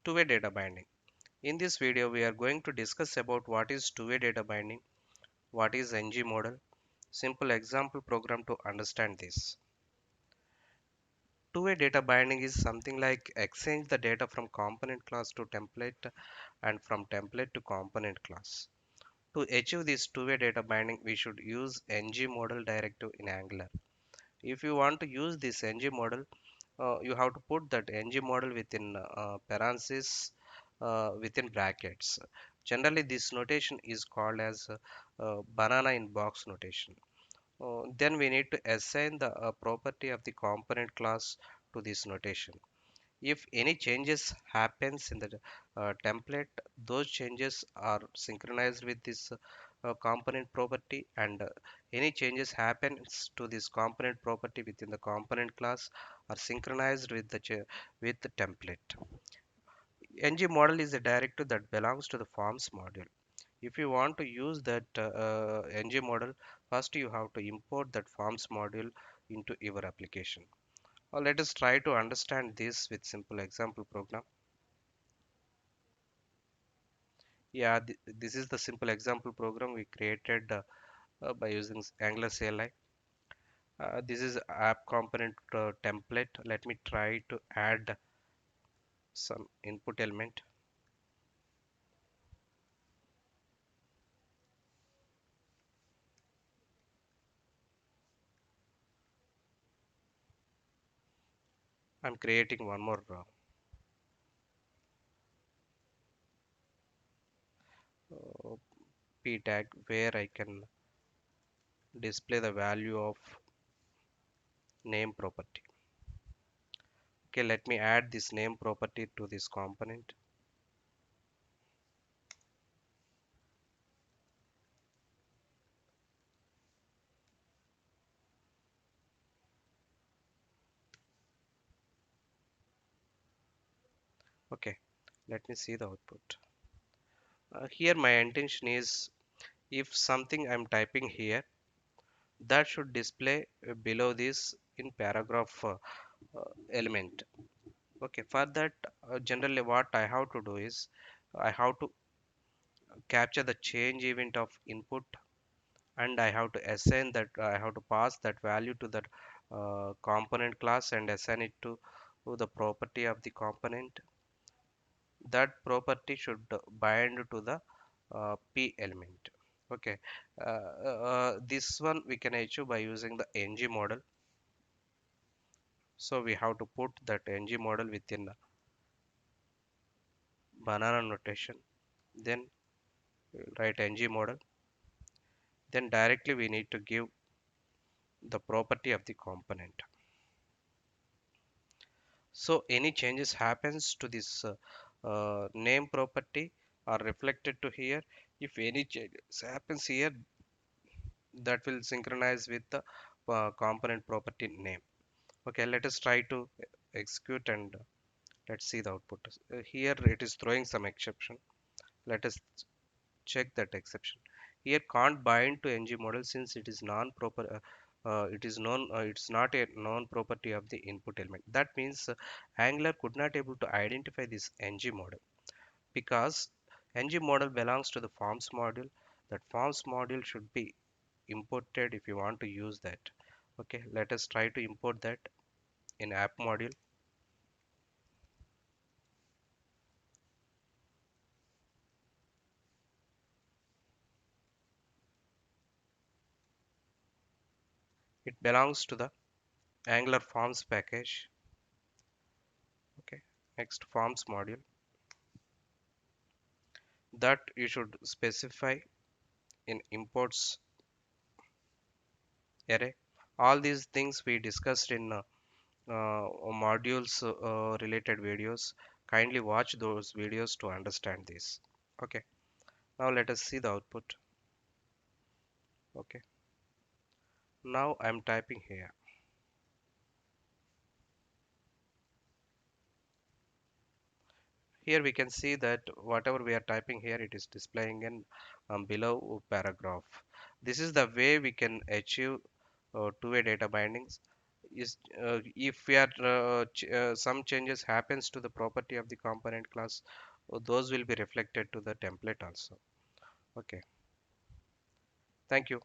Two-way data binding. In this video, we are going to discuss about what is two-way data binding, what is NG model, simple example program to understand this. Two-way data binding is something like exchange the data from component class to template and from template to component class. To achieve this two-way data binding, we should use NG model directive in Angular. If you want to use this NG model, you have to put that ng model within parentheses within brackets. Generally, this notation is called as banana in box notation. Then we need to assign the property of the component class to this notation. If any changes happens in the template, those changes are synchronized with this component property, and any changes happens to this component property within the component class are synchronized with with the template. ng model is a directive that belongs to the forms module. If you want to use that ng model, first you have to import that forms module into your application. Let us try to understand this with simple example program. Yeah, this is the simple example program we created by using Angular CLI. This is app component template. Let me try to add some input element. I'm creating one more uh, p tag where I can display the value of name property. Okay, let me add this name property to this component. Okay, let me see the output. Here my intention is if something I'm typing here that should display below this in paragraph element. Okay, for that generally what I have to do is I have to capture the change event of input, and I have to assign that I have to pass that value to that component class and assign it to the property of the component. That property should bind to the p element. Okay, this one we can achieve by using the ng model. So we have to put that ng model within banana notation, then write ng model, then directly we need to give the property of the component. So any changes happens to this name property are reflected to here. If any changes happens here, that will synchronize with the component property name. Okay, let us try to execute and let's see the output. Here it is throwing some exception. Let us check that exception. Here can't bind to ng model since it is non-proper. It is non. It's not a non-property of the input element. That means Angular could not able to identify this ng model because ng model belongs to the forms module. That forms module should be imported if you want to use that. Okay, let us try to import that in app module. It belongs to the Angular forms package. Okay, next forms module that you should specify in imports array. All these things we discussed in modules related videos. Kindly watch those videos to understand this. Okay, now let us see the output. Okay, now I'm typing here. Here we can see that whatever we are typing here, it is displaying in below paragraph. This is the way we can achieve two-way data bindings. is if we are some changes happens to the property of the component class, those will be reflected to the template also. Okay, thank you.